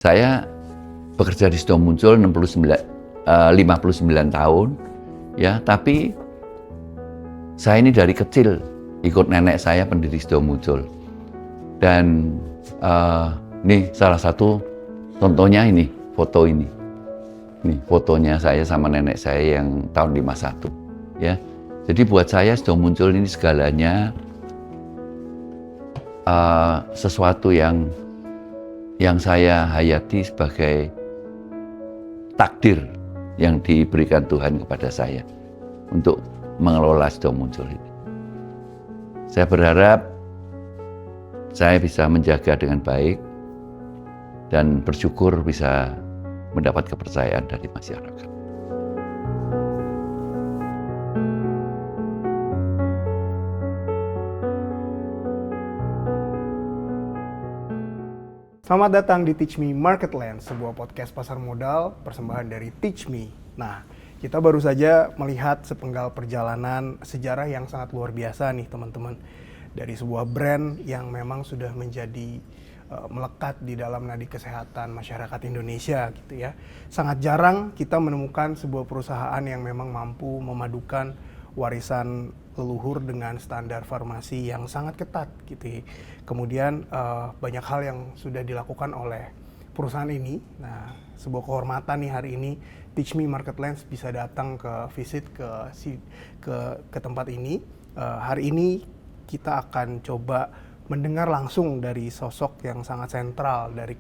Saya bekerja di Sido Muncul 59 tahun, ya. Tapi saya ini dari kecil ikut nenek saya pendiri Sido Muncul. Dan ini salah satu contohnya ini, foto ini. Nih fotonya saya sama nenek saya yang tahun 51, ya. Jadi buat saya Sido Muncul ini segalanya, sesuatu yang saya hayati sebagai takdir yang diberikan Tuhan kepada saya untuk mengelola Sido Muncul ini. Saya berharap saya bisa menjaga dengan baik dan bersyukur bisa mendapat kepercayaan dari masyarakat. Selamat datang di Teach Me Marketland, sebuah podcast pasar modal persembahan dari Teach Me. Nah, kita baru saja melihat sepenggal perjalanan sejarah yang sangat luar biasa nih teman-teman. Dari sebuah brand yang memang sudah menjadi melekat di dalam nadi kesehatan masyarakat Indonesia gitu ya. Sangat jarang kita menemukan sebuah perusahaan yang memang mampu memadukan warisan leluhur dengan standar farmasi yang sangat ketat gitu. Kemudian banyak hal yang sudah dilakukan oleh perusahaan ini. Nah, sebuah kehormatan nih hari ini Teach Me Marketland bisa datang ke visit ke tempat ini. Hari ini kita akan coba mendengar langsung dari sosok yang sangat sentral dari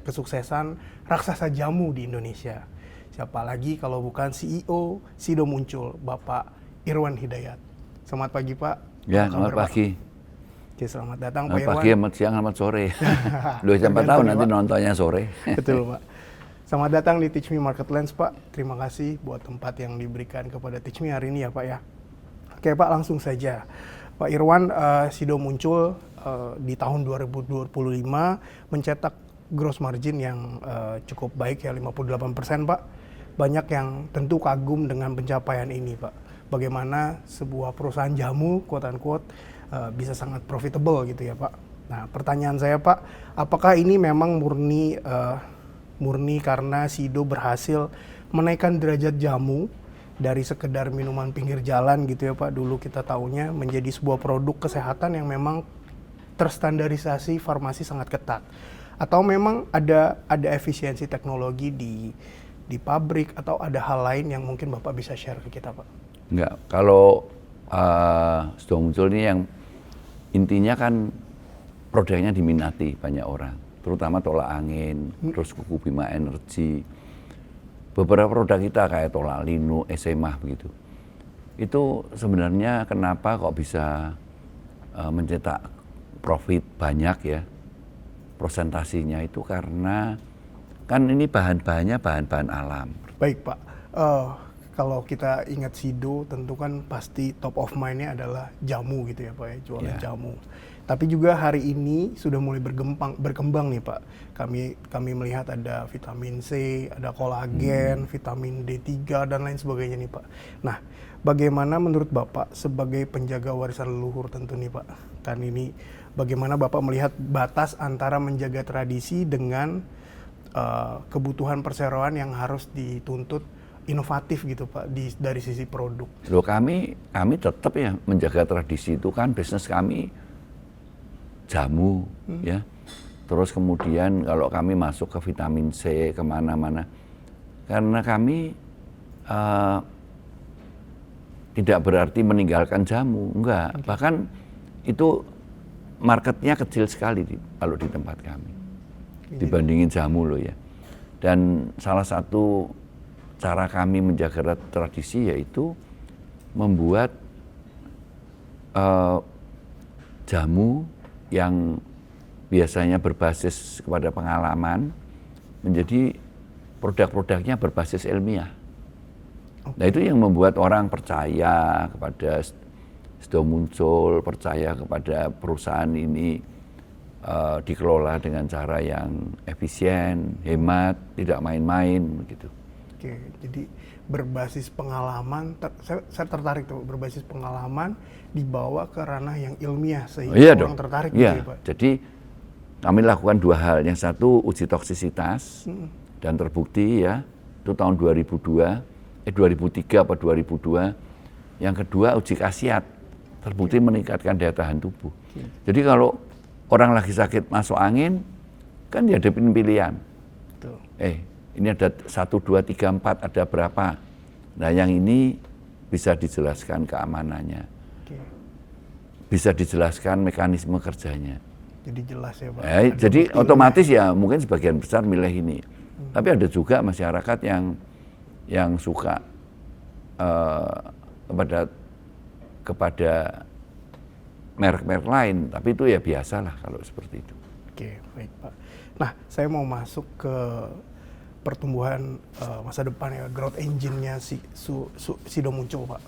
kesuksesan raksasa jamu di Indonesia. Siapa lagi kalau bukan CEO Sido Muncul, Bapak Irwan Hidayat. Selamat pagi Pak. Ya, selamat pagi. Oke, selamat datang Pak Irwan. Selamat pagi, selamat siang, selamat sore. 2 tahun nanti nontonnya sore. Betul Pak. Selamat datang di Teach Me Marketlands Pak. Terima kasih buat tempat yang diberikan kepada Teach Me hari ini ya Pak ya. Oke Pak, langsung saja. Pak Irwan, Sido Muncul di tahun 2025 mencetak gross margin yang cukup baik ya, 58% Pak. Banyak yang tentu kagum dengan pencapaian ini Pak. Bagaimana sebuah perusahaan jamu, quote unquote, bisa sangat profitable gitu ya Pak. Nah, pertanyaan saya Pak, apakah ini memang murni karena Sido berhasil menaikkan derajat jamu dari sekedar minuman pinggir jalan gitu ya Pak, dulu kita taunya, menjadi sebuah produk kesehatan yang memang terstandarisasi farmasi sangat ketat, atau memang ada efisiensi teknologi di pabrik, atau ada hal lain yang mungkin Bapak bisa share ke kita Pak? Enggak, kalau Sido Muncul ini yang intinya kan produknya diminati banyak orang, terutama tolak angin, terus kuku Bima Energy, beberapa produk kita kayak tolak linu, SMA begitu. Itu sebenarnya kenapa kok bisa mencetak profit banyak ya, prosentasinya itu karena kan ini bahan-bahannya bahan-bahan alam. Baik Pak, kalau kita ingat Sido tentu kan pasti top of mind-nya adalah jamu gitu ya Pak ya, jualan jamu. Tapi juga hari ini sudah mulai berkembang nih Pak. Kami melihat ada vitamin C, ada kolagen, vitamin D3 dan lain sebagainya nih Pak. Nah, bagaimana menurut Bapak sebagai penjaga warisan leluhur tentu nih Pak? Kan ini bagaimana Bapak melihat batas antara menjaga tradisi dengan kebutuhan perseroan yang harus dituntut inovatif gitu Pak dari sisi produk. Loh, kami tetap ya menjaga tradisi itu kan, bisnis kami jamu ya. Terus kemudian kalau kami masuk ke vitamin C kemana-mana, karena kami tidak berarti meninggalkan jamu, enggak. Bahkan itu marketnya kecil sekali kalau di tempat kami dibandingin jamu loh ya. Dan salah satu cara kami menjaga tradisi yaitu membuat jamu yang biasanya berbasis kepada pengalaman menjadi produk-produknya berbasis ilmiah. Nah, itu yang membuat orang percaya kepada Sido Muncul, percaya kepada perusahaan ini dikelola dengan cara yang efisien, hemat, tidak main-main begitu. Oke, jadi berbasis pengalaman, saya tertarik tuh, berbasis pengalaman dibawa ke ranah yang ilmiah sehingga orang tertarik gitu ya Pak. Jadi kami lakukan dua hal. Yang satu uji toksisitas dan terbukti ya, itu tahun 2003 apa 2002. Yang kedua uji khasiat, terbukti meningkatkan daya tahan tubuh. Jadi kalau orang lagi sakit masuk angin, kan dihadapin pilihan. Betul. Ini ada 1, 2, 3, 4, ada berapa? Nah yang ini bisa dijelaskan keamanannya, bisa dijelaskan mekanisme kerjanya. Jadi jelas ya Pak. Jadi otomatis ya mungkin sebagian besar milih ini. Tapi ada juga masyarakat yang suka kepada merek-merek lain. Tapi itu ya biasalah kalau seperti itu. Oke, baik Pak. Nah, saya mau masuk ke pertumbuhan masa depan ya, growth engine-nya Sido muncul Pak.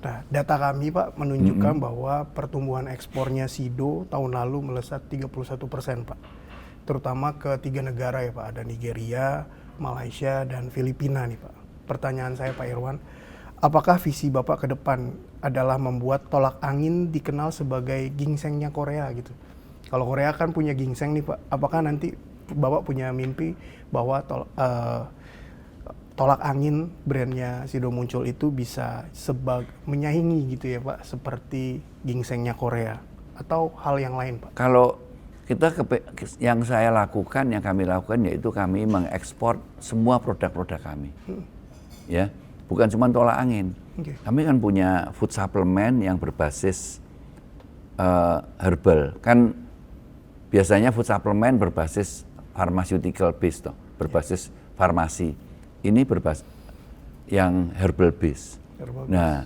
Nah, data kami Pak menunjukkan bahwa pertumbuhan ekspornya Sido tahun lalu melesat 31% Pak. Terutama ke 3 negara ya Pak, ada Nigeria, Malaysia, dan Filipina nih Pak. Pertanyaan saya Pak Irwan, apakah visi Bapak ke depan adalah membuat tolak angin dikenal sebagai gingsengnya Korea gitu? Kalau Korea kan punya gingseng nih Pak, apakah nanti Bapak punya mimpi bahwa tolak angin brandnya Sido muncul itu bisa menyaingi gitu ya Pak, seperti gingsengnya Korea atau hal yang lain Pak? Kalau yang saya lakukan, yang kami lakukan yaitu kami mengekspor semua produk-produk kami, ya, bukan cuma tolak angin. Kami kan punya food supplement yang berbasis herbal, kan biasanya food supplement berbasis pharmaceutical base, berbasis farmasi. Ini berbasis yang herbal base. Nah,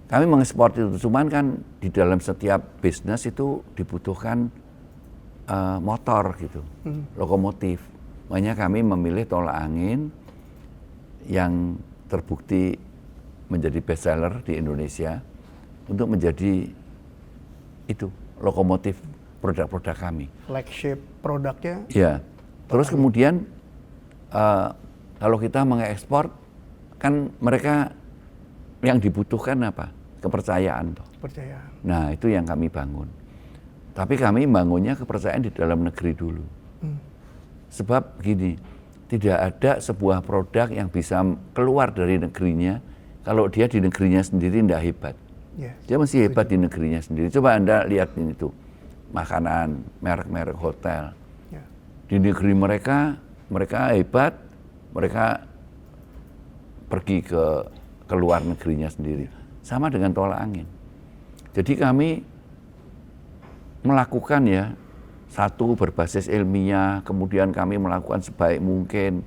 kami mengekspor itu, cuman kan di dalam setiap bisnis itu dibutuhkan motor gitu, lokomotif. Makanya kami memilih tolak angin yang terbukti menjadi best seller di Indonesia untuk menjadi itu lokomotif produk-produk kami. Flagship produknya? Ya. Terus kemudian kalau kita mengekspor, kan mereka yang dibutuhkan apa? Kepercayaan toh. Kepercayaan. Nah, itu yang kami bangun. Tapi kami bangunnya kepercayaan di dalam negeri dulu. Sebab gini, tidak ada sebuah produk yang bisa keluar dari negerinya kalau dia di negerinya sendiri tidak hebat. Dia mesti hebat di negerinya sendiri. Coba Anda lihat ini tuh, makanan, merek-merek hotel. Di negeri mereka hebat, mereka pergi ke luar negerinya sendiri. Sama dengan tolak angin. Jadi kami melakukan ya, satu berbasis ilmiah, kemudian kami melakukan sebaik mungkin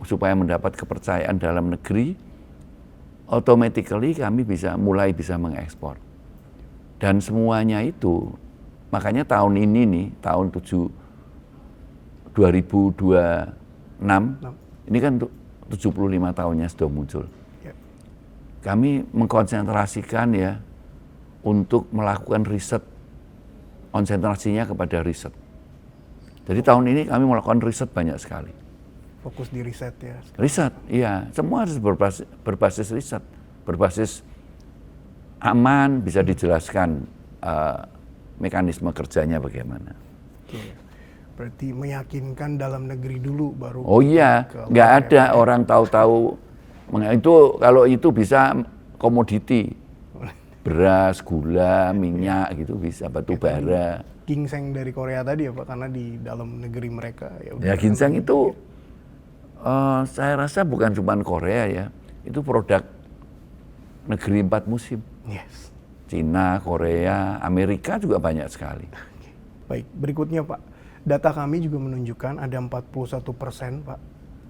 supaya mendapat kepercayaan dalam negeri, automatically kami mulai bisa mengekspor. Dan semuanya itu, makanya tahun ini nih, tahun 2026, ini kan 75 tahunnya sudah muncul. Kami mengkonsentrasikan ya, untuk melakukan riset, konsentrasinya kepada riset. Jadi tahun ini kami melakukan riset banyak sekali. Fokus di riset ya? Riset, iya. Semua harus berbasis riset. Berbasis aman, bisa dijelaskan mekanisme kerjanya bagaimana. Oke. Berarti meyakinkan dalam negeri dulu baru. Oh iya, nggak ada orang tahu-tahu. Kalau itu bisa komoditi. Beras, gula, minyak gitu bisa, batu bara. Ginseng dari Korea tadi ya Pak, karena di dalam negeri mereka ya udah. Ya ginseng itu saya rasa bukan cuma Korea ya, itu produk negeri 4 musim. Yes. Cina, Korea, Amerika juga banyak sekali. Baik, berikutnya Pak, data kami juga menunjukkan ada 41% Pak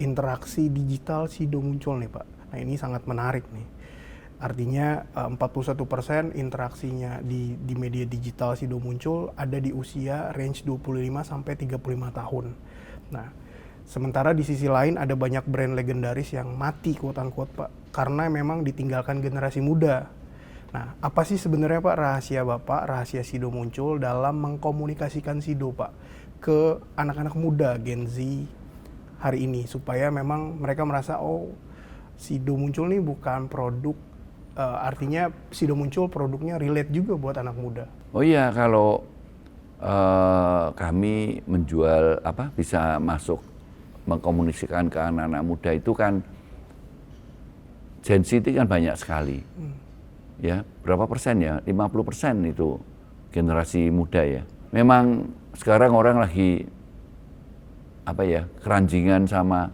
interaksi digital Sido muncul nih Pak. Nah ini sangat menarik nih. Artinya 41% interaksinya di media digital Sido muncul ada di usia range 25 sampai 35 tahun. Nah, sementara di sisi lain ada banyak brand legendaris yang mati quote unquote Pak, karena memang ditinggalkan generasi muda. Nah, apa sih sebenarnya Pak rahasia Sido muncul dalam mengkomunikasikan Sido Pak ke anak-anak muda Gen Z hari ini supaya memang mereka merasa Sido muncul nih bukan produk, artinya Sido muncul produknya relate juga buat anak muda. Oh iya, kalau kami menjual bisa masuk mengkomunikasikan ke anak-anak muda itu kan Gen Z itu kan banyak sekali. Ya, berapa persen ya? 50% itu generasi muda ya. Memang sekarang orang lagi keranjingan sama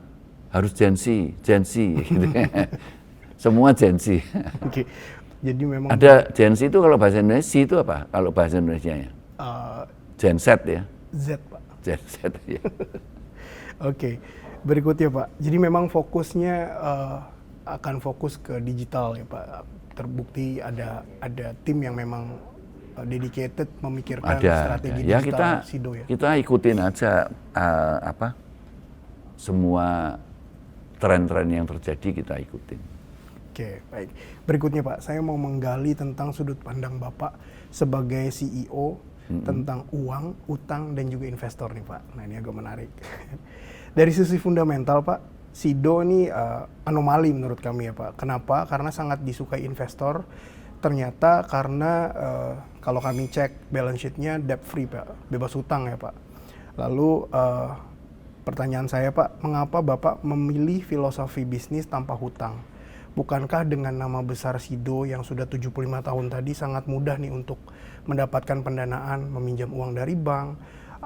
harus Gen Z gitu. Semua Gen Z. Oke. Jadi memang ada Gen Z itu kalau bahasa Indonesia itu apa? Kalau bahasa Indonesianya? Gen Z ya. Z, Pak. Gen Z ya. Oke. Berikutnya, Pak. Jadi memang fokusnya akan fokus ke digital ya, Pak. Terbukti ada tim yang memang dedicated memikirkan strategi ya, digital Sido ya. Kita ikutin aja semua tren-tren yang terjadi kita ikutin. Oke, baik. Berikutnya Pak, saya mau menggali tentang sudut pandang Bapak sebagai CEO tentang uang, utang, dan juga investor nih Pak. Nah ini agak menarik. Dari sisi fundamental Pak, Sido ini anomali menurut kami ya Pak. Kenapa? Karena sangat disukai investor. Ternyata karena kalau kami cek balance sheet-nya debt free Pak, bebas hutang ya Pak. Lalu pertanyaan saya Pak, mengapa Bapak memilih filosofi bisnis tanpa hutang? Bukankah dengan nama besar Sido yang sudah 75 tahun tadi sangat mudah nih untuk mendapatkan pendanaan, meminjam uang dari bank,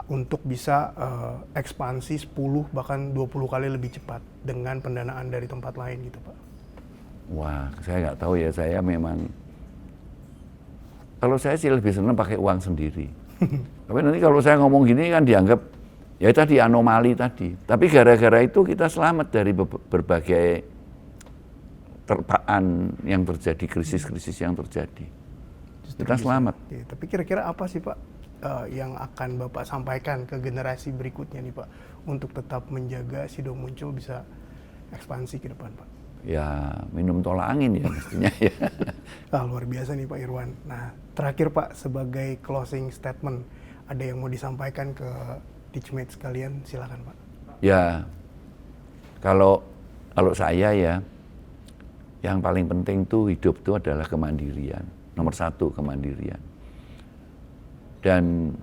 untuk bisa ekspansi 10 bahkan 20 kali lebih cepat dengan pendanaan dari tempat lain gitu Pak? Wah, saya nggak tahu ya, saya memang, kalau saya sih lebih senang pakai uang sendiri. Tapi nanti kalau saya ngomong gini kan dianggap, ya tadi anomali tadi. Tapi gara-gara itu kita selamat dari berbagai terpaan yang terjadi, krisis-krisis yang terjadi. Justru kita selamat. Ya, tapi kira-kira apa sih Pak yang akan Bapak sampaikan ke generasi berikutnya nih Pak untuk tetap menjaga Sido Muncul bisa ekspansi ke depan Pak? Ya minum tolak angin ya mestinya ya. Luar biasa nih Pak Irwan. Nah terakhir Pak, sebagai closing statement, ada yang mau disampaikan ke teachmates sekalian, silakan Pak. Ya kalau saya ya, yang paling penting tuh hidup itu adalah kemandirian. Nomor satu, kemandirian. Dan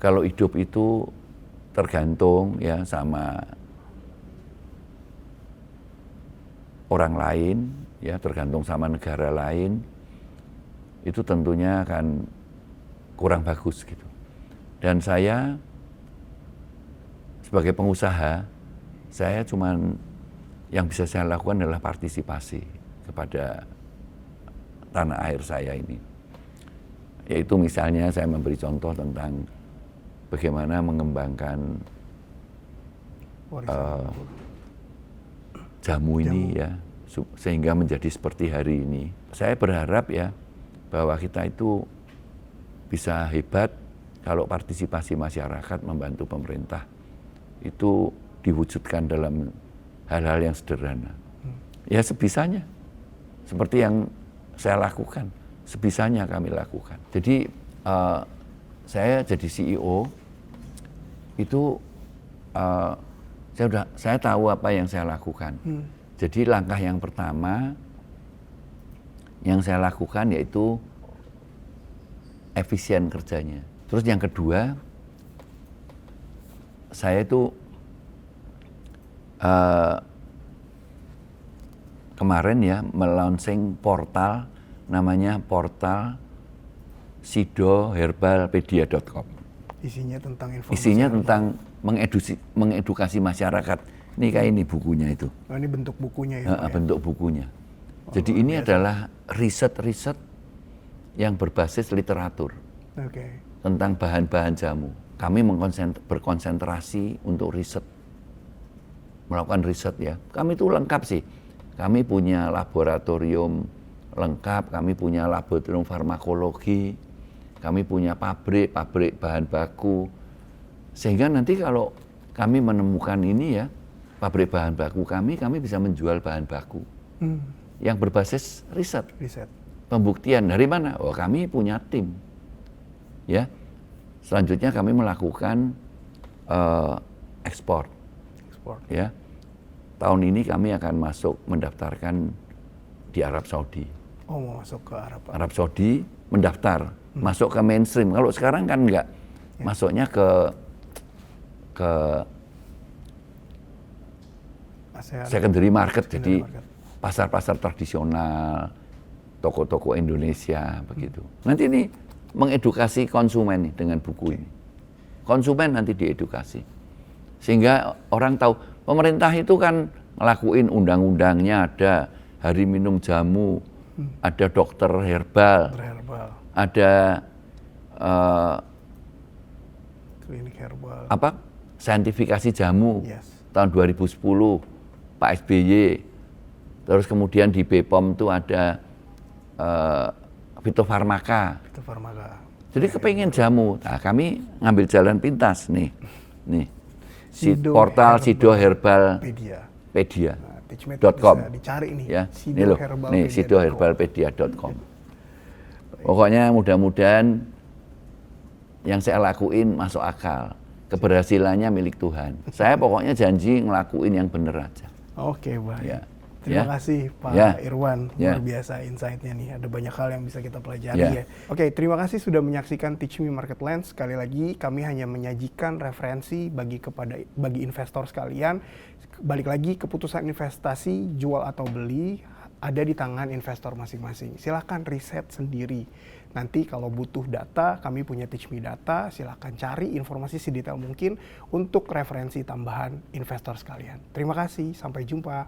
kalau hidup itu tergantung ya sama orang lain, ya tergantung sama negara lain, itu tentunya akan kurang bagus gitu. Dan saya sebagai pengusaha, saya cuman yang bisa saya lakukan adalah partisipasi kepada tanah air saya ini. Yaitu misalnya saya memberi contoh tentang bagaimana mengembangkan jamu ini ya, sehingga menjadi seperti hari ini. Saya berharap ya bahwa kita itu bisa hebat kalau partisipasi masyarakat membantu pemerintah itu diwujudkan dalam hal-hal yang sederhana. Ya sebisanya, seperti yang saya lakukan, sebisanya kami lakukan. Jadi saya jadi CEO itu saya tahu apa yang saya lakukan. Jadi langkah yang pertama yang saya lakukan yaitu efisien kerjanya. Terus yang kedua, saya itu kemarin ya melaunching portal namanya portal sidoherbalpedia.com. Isinya tentang informasi. Isinya tentang mengedukasi masyarakat. Ini kayak ini bukunya itu. Oh, ini bentuk bukunya ya? Bentuk bukunya. Jadi ini adalah riset-riset yang berbasis literatur. Tentang bahan-bahan jamu. Kami berkonsentrasi untuk riset. Melakukan riset ya. Kami itu lengkap sih. Kami punya laboratorium lengkap, kami punya laboratorium farmakologi, kami punya pabrik bahan baku. Sehingga nanti kalau kami menemukan ini ya, pabrik bahan baku kami bisa menjual bahan baku. Yang berbasis riset. Pembuktian dari mana? Oh, kami punya tim. Ya. Selanjutnya kami melakukan ekspor. Ya, tahun ini kami akan masuk mendaftarkan di Arab Saudi. Oh, mau masuk ke Arab. Arab Saudi mendaftar masuk ke mainstream. Kalau sekarang kan enggak, masuknya ke secondary market, jadi pasar-pasar tradisional, toko-toko Indonesia begitu. Nanti ini mengedukasi konsumen nih dengan buku ini. Konsumen nanti diedukasi. Sehingga orang tahu, pemerintah itu kan ngelakuin undang-undangnya, ada hari minum jamu, ada dokter herbal, ada klinik herbal. saintifikasi jamu tahun 2010, Pak SBY. Terus kemudian di BPOM itu ada fitofarmaka. Jadi kepengen jamu. Nah, kami ngambil jalan pintas nih. Portal sidoherbal.pedia.com. Bisa dicari nih. Ya, ini loh. Nih sidoherbalpedia.com. Pokoknya mudah-mudahan yang saya lakuin masuk akal. Keberhasilannya milik Tuhan. Saya pokoknya janji ngelakuin yang bener aja. Oke, baik. Ya. Terima kasih Pak Irwan, luar biasa insight-nya nih. Ada banyak hal yang bisa kita pelajari ya. Oke, terima kasih sudah menyaksikan Teach Me Market Lens. Sekali lagi kami hanya menyajikan referensi bagi investor sekalian. Balik lagi, keputusan investasi jual atau beli ada di tangan investor masing-masing. Silahkan riset sendiri. Nanti kalau butuh data, kami punya Teach Me Data, silahkan cari informasi sedetail mungkin untuk referensi tambahan investor sekalian. Terima kasih, sampai jumpa.